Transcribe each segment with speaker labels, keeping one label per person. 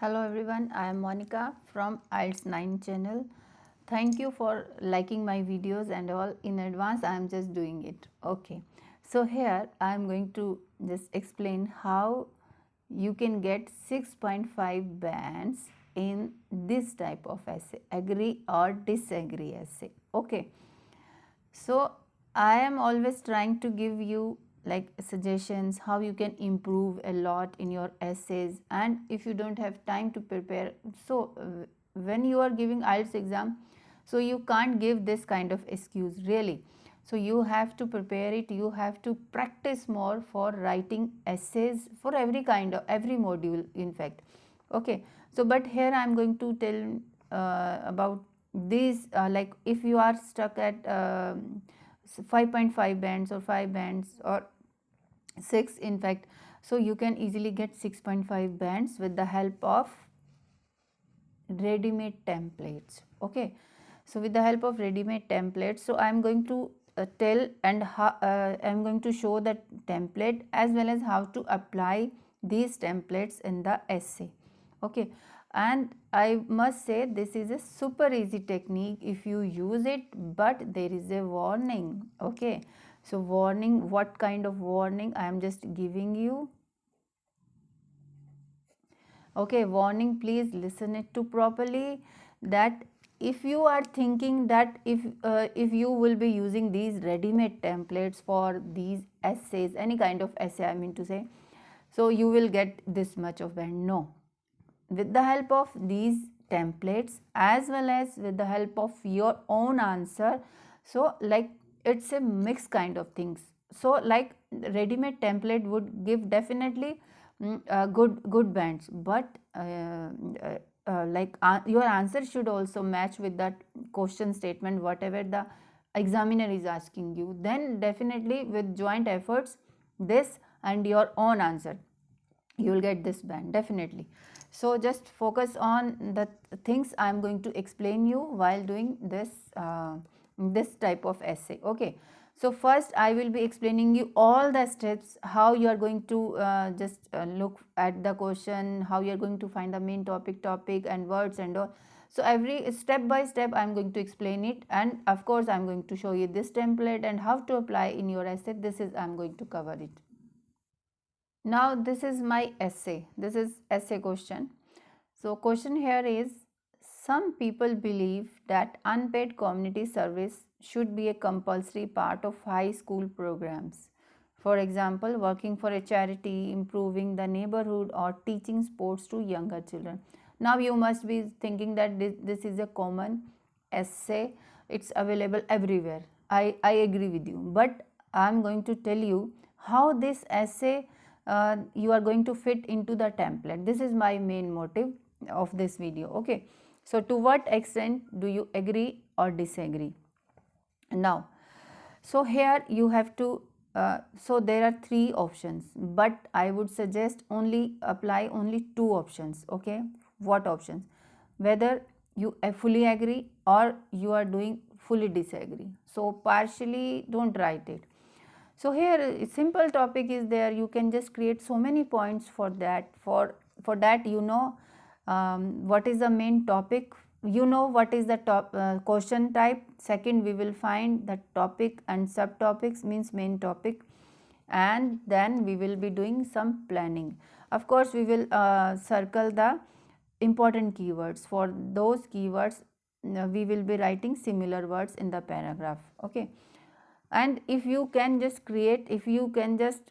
Speaker 1: Hello everyone, I am Monica from IELTS 9 channel. Thank you for liking my videos and all. In advance I am just doing it. Okay, so here I am going to just explain how you can get 6.5 bands in this type of essay, agree or disagree essay. Okay, so I am always trying to give you like suggestions how you can improve a lot in your essays, and if you don't have time to prepare, so when you are giving IELTS exam, so you can't give this kind of excuse really. So you have to prepare it, you have to practice more for writing essays for every kind of every module in fact. Okay, so but here I am going to tell about these like if you are stuck at 5.5 bands or 5 bands or 6 in fact, so you can easily get 6.5 bands with the help of ready-made templates. Okay, so with the help of ready-made templates, so I am going to tell and I am going to show the template as well as how to apply these templates in the essay. Okay, and I must say this is a super easy technique if you use it, but there is a warning. Okay, so warning, what kind of warning I am just giving you? Okay, warning, please listen it to properly, that if you are thinking that if you will be using these ready-made templates for these essays, any kind of essay I mean to say, so you will get this much of band. No, with the help of these templates as well as with the help of your own answer, so like it's a mixed kind of things. So like ready-made template would give definitely good bands, but your answer should also match with that question statement whatever the examiner is asking you, then definitely with joint efforts this and your own answer you will get this band definitely. So just focus on the things I am going to explain you while doing this type of essay. Okay, so first I will be explaining you all the steps how you are going to just look at the question, how you are going to find the main topic and words and all. So every step by step I am going to explain it, and of course I am going to show you this template and how to apply in your essay. This is I am going to cover it. Now this is my essay. This is essay question. So question here is, some people believe that unpaid community service should be a compulsory part of high school programs. For example, working for a charity, improving the neighborhood, or teaching sports to younger children. Now you must be thinking that this is a common essay. It's available everywhere. I agree with you. But I am going to tell you how this essay you are going to fit into the template. This is my main motive of this video. Okay, so to what extent do you agree or disagree? Now, so here you have to so there are 3 options, but I would suggest only apply only 2 options. Okay, what options? Whether you fully agree or you are doing fully disagree. So partially don't write it. So here a simple topic is there, you can just create so many points for that. For that, you know what is the main topic, you know what is the question type. Second, we will find the topic and subtopics, means main topic, and then we will be doing some planning. Of course we will circle the important keywords. For those keywords we will be writing similar words in the paragraph. Okay, and if you can just create, if you can just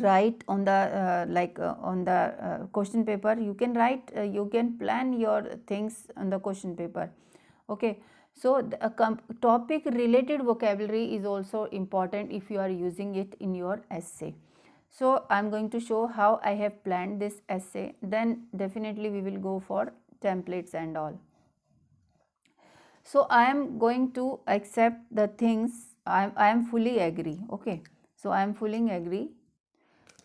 Speaker 1: write on the on the question paper, you can write, you can plan your things on the question paper. Okay, so the topic related vocabulary is also important if you are using it in your essay. So I'm going to show how I have planned this essay, then definitely we will go for templates and all. So I am going to accept the things I am fully agree. Okay, so I am fully agree.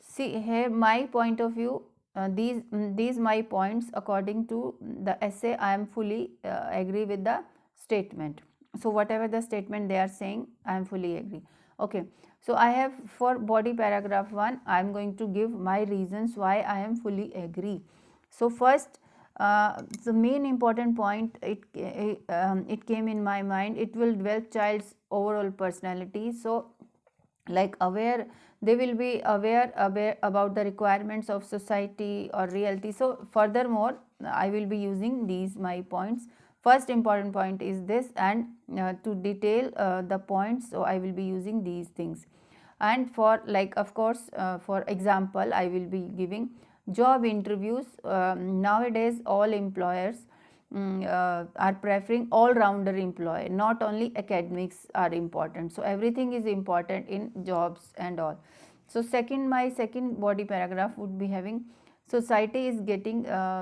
Speaker 1: See here my point of view, these my points according to the essay. I am fully agree with the statement. So whatever the statement they are saying, I am fully agree. Okay, so I have for body paragraph 1, I am going to give my reasons why I am fully agree. So first, the main important point, it came in my mind, it will develop child's overall personality. So like aware, they will be aware about the requirements of society or reality. So furthermore, I will be using these my points. First important point is this, and to detail the points, so I will be using these things. And for like of course, for example, I will be giving job interviews. Nowadays all employers are preferring all rounder employee, not only academics are important. So everything is important in jobs and all. So second, my second body paragraph would be having society is getting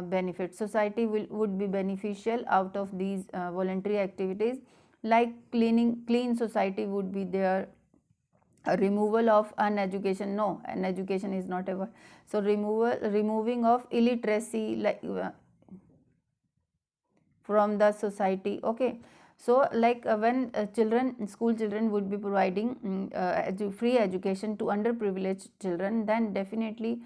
Speaker 1: benefits. Society would be beneficial out of these voluntary activities, like clean society would be there. A removal of uneducation, no, uneducation is not ever. So removing of illiteracy, like from the society. Okay, so like when school children would be providing free education to underprivileged children, then definitely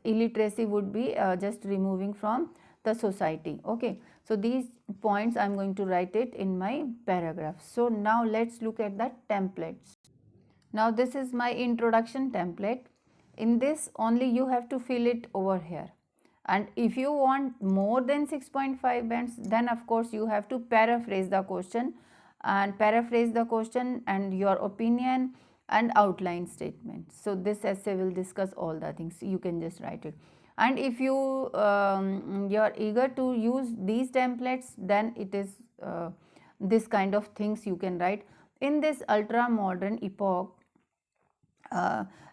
Speaker 1: illiteracy would be just removing from the society. Okay, so these points I am going to write it in my paragraph. So now let's look at the templates. Now this is my introduction template. In this only you have to fill it over here. And if you want more than 6.5 bands, then of course you have to paraphrase the question and your opinion and outline statement. So this essay will discuss all the things. You can just write it. And if you are eager to use these templates, then it is this kind of things you can write. In this ultra modern epoch,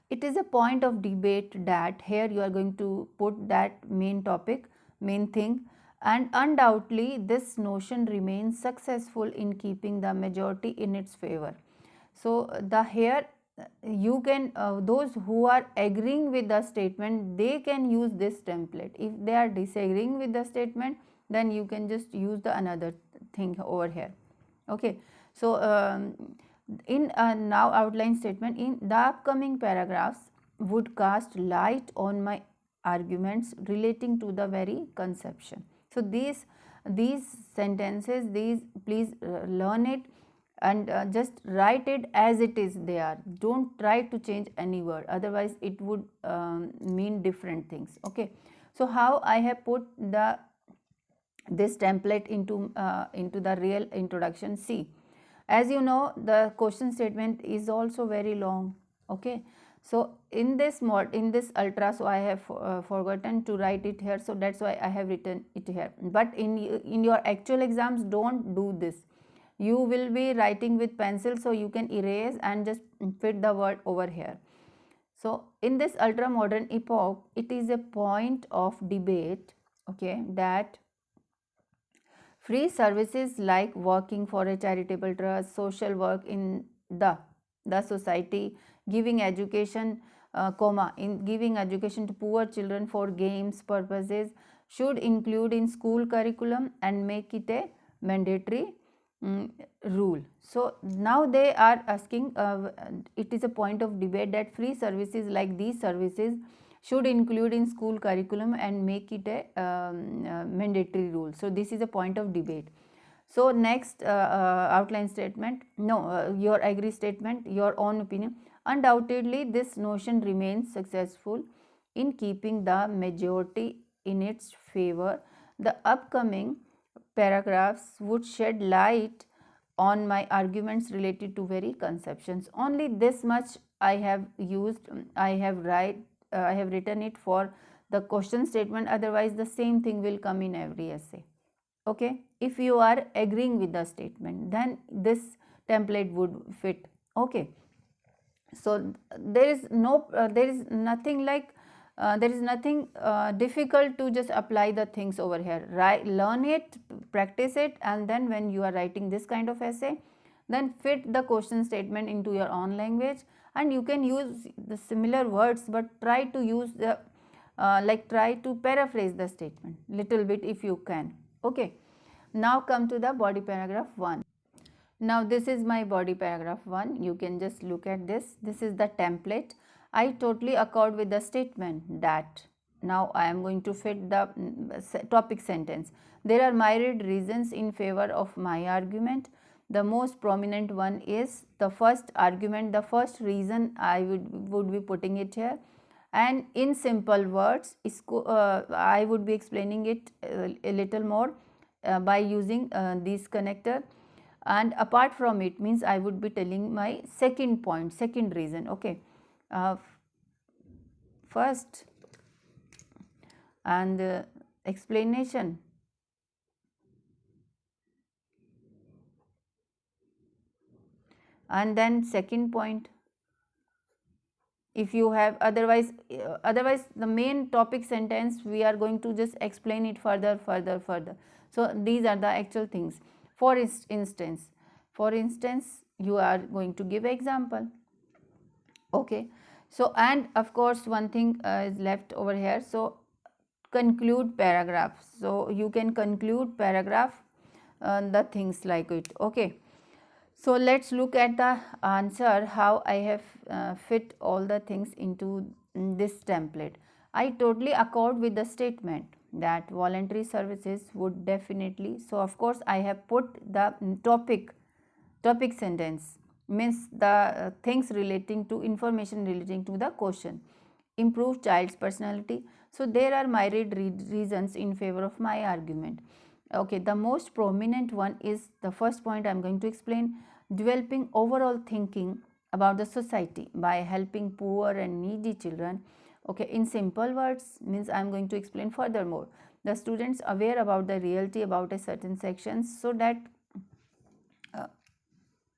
Speaker 1: it is a point of debate that here you are going to put that main topic, main thing, and undoubtedly this notion remains successful in keeping the majority in its favor. So the here you can those who are agreeing with the statement, they can use this template. If they are disagreeing with the statement, then you can just use the another thing over here. Okay, so in a now outline statement, in the upcoming paragraphs would cast light on my arguments relating to the very conception. So these sentences, these please learn it and just write it as it is there. Don't try to change any word, otherwise it would mean different things. Okay, so how I have put the this template into the real introduction. See, as you know, the question statement is also very long. Okay, so in this ultra, so I have forgotten to write it here, so that's why I have written it here. But in your actual exams, don't do this. You will be writing with pencil, so you can erase and just fit the word over here. So in this ultra modern epoch, it is a point of debate, okay, that free services like working for a charitable trust, social work in the society, giving education, in giving education to poor children for games purposes, should include in school curriculum and make it a mandatory rule. So now they are asking, it is a point of debate that free services like these services should include in school curriculum and make it a mandatory rule. So this is a point of debate. So next outline statement, no, your agree statement, your own opinion. Undoubtedly this notion remains successful in keeping the majority in its favor. The upcoming paragraphs would shed light on my arguments related to very conceptions. Only this much I have used, I have written it for the question statement, otherwise the same thing will come in every essay. Okay, if you are agreeing with the statement, then this template would fit. Okay, so there is nothing like there is nothing difficult to just apply the things over here. Learn it, practice it, and then when you are writing this kind of essay, then fit the question statement into your own language, and you can use the similar words, but try to use the try to paraphrase the statement little bit if you can. Okay, now come to the body paragraph 1. Now this is my body paragraph 1. You can just look at this. This is the template. I totally accord with the statement that Now I am going to fit the topic sentence. There are myriad reasons in favor of my argument. The most prominent one is the first argument, the first reason I would be putting it here, and in simple words I would be explaining it a little more by using this connector. And apart from it means I would be telling my second point, second reason. Okay, first and explanation, and then second point if you have, otherwise the main topic sentence we are going to just explain it further. So these are the actual things. For instance you are going to give example. Okay, so and of course one thing is left over here, so conclude paragraph. So you can conclude paragraph the things like it. Okay, so let's look at the answer, how I have fit all the things into this template. I totally accord with the statement that voluntary services would definitely, so of course I have put the topic sentence, means the things relating to, information relating to the question, improve child's personality. So there are myriad reasons in favor of my argument. Okay, the most prominent one is the first point I am going to explain: developing overall thinking about the society by helping poor and needy children. Okay, in simple words means I am going to explain furthermore, the students aware about the reality about a certain section, so that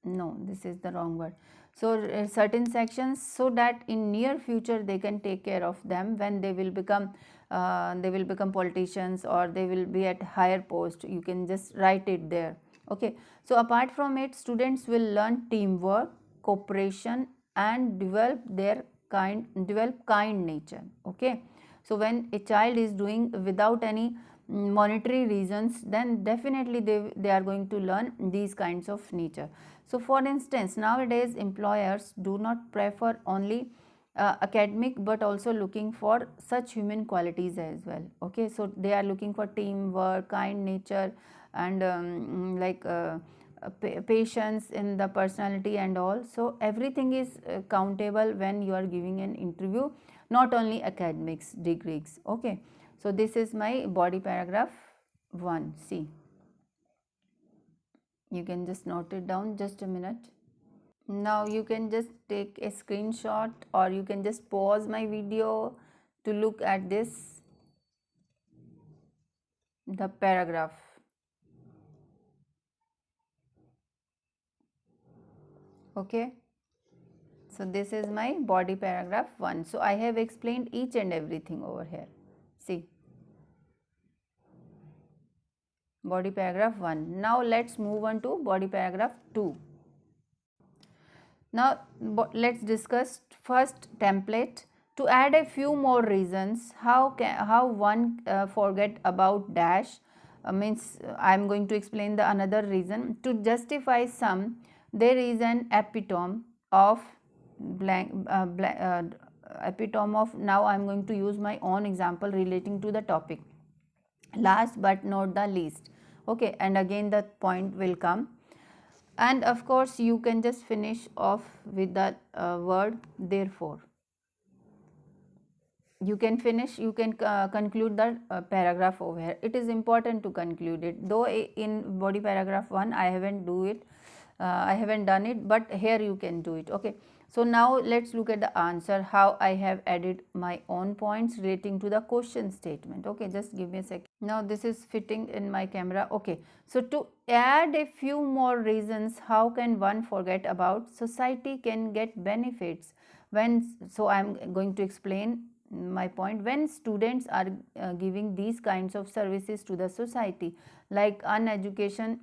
Speaker 1: no, this is the wrong word. So certain sections, so that in near future they can take care of them when they will become politicians, or they will be at higher post. You can just write it there. Okay, so apart from it, students will learn teamwork, cooperation, and develop kind nature. Okay, so when a child is doing without any monetary reasons, then definitely they are going to learn these kinds of nature. So for instance, nowadays employers do not prefer only academic, but also looking for such human qualities as well. Okay, so they are looking for teamwork, kind nature, and patience in the personality and all. So everything is countable when you are giving an interview, not only academics degrees. Okay, so this is my body paragraph 1. See, you can just note it down, just a minute. Now you can just take a screenshot, or you can just pause my video to look at this, the paragraph. Okay, so this is my body paragraph 1. So I have explained each and everything over here. See, body paragraph 1. Now let's move on to body paragraph 2. Now let's discuss first template. To add a few more reasons how one forget about dash, means I am going to explain the another reason. To justify some, there is an epitome of epitome of, now I am going to use my own example relating to the topic, last but not the least. Okay, and again the point will come, and of course you can just finish off with that word therefore. You can finish, you can conclude the paragraph over here. It is important to conclude it, though in body paragraph 1 I haven't done it, but here you can do it. Okay, so now let's look at the answer, how I have added my own points relating to the question statement. Okay, just give me a second. Now this is fitting in my camera. Okay, so to add a few more reasons, how can one forget about society can get benefits when, so I am going to explain my point. When students are giving these kinds of services to the society, like uneducation,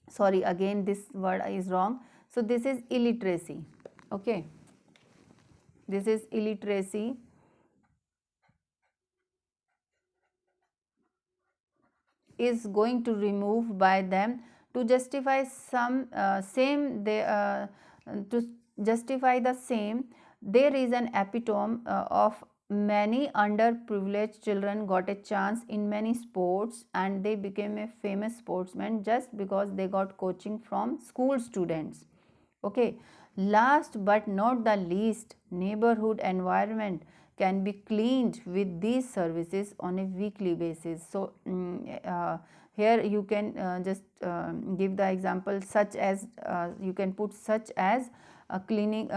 Speaker 1: sorry, again this word is wrong, so this is illiteracy. Okay, this is illiteracy. Is going to remove by them to justify some to justify the same. There is an epitome of many underprivileged children got a chance in many sports and they became a famous sportsman just because they got coaching from school students. Okay, last but not the least, neighborhood environment can be cleaned with these services on a weekly basis. So here you can just give the example such as you can put such as clean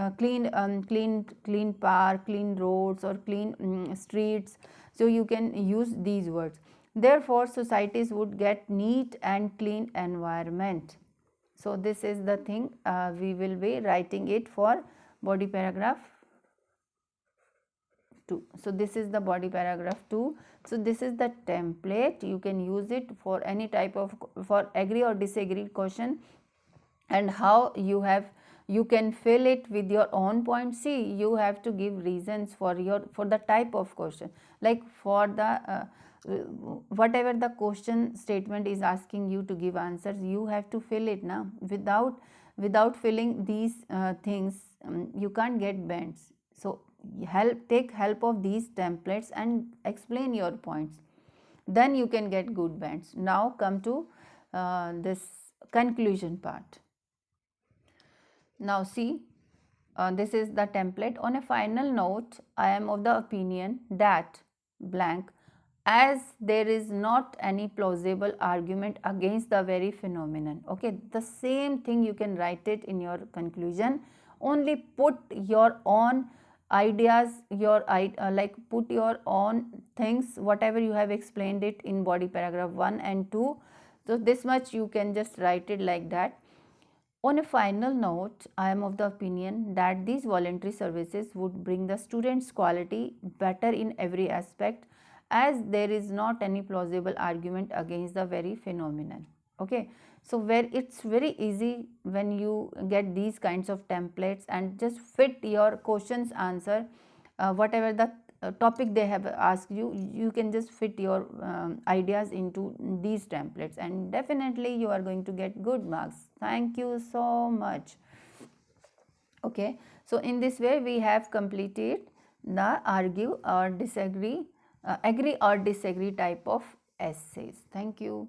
Speaker 1: park, clean roads, or clean streets. So you can use these words. Therefore, societies would get neat and clean environment. So this is the thing we will be writing it for body paragraph 2. So this is the body paragraph 2. So this is the template. You can use it for any type of, for agree or disagree question, and how you can fill it with your own point. See, you have to give reasons for the type of question, like for the whatever the question statement is asking you to give answers, you have to fill it now. Without filling these things, you can't get bands. So take help of these templates and explain your points, then you can get good bands. Now come to this conclusion part. Now see, this is the template. On a final note, I am of the opinion that blank, as there is not any plausible argument against the very phenomenon. Okay, the same thing you can write it in your conclusion. Only put your own ideas, like put your own things, whatever you have explained it in body paragraph 1 and 2. So this much you can just write it like that. On a final note, I am of the opinion that these voluntary services would bring the students' quality better in every aspect, as there is not any plausible argument against the very phenomenon. Okay, so where it's very easy when you get these kinds of templates and just fit your questions answer, whatever the topic they have asked you, you can just fit your ideas into these templates, and definitely you are going to get good marks. Thank you so much. Okay, so in this way we have completed the argue or disagree, agree or disagree type of essays. Thank you.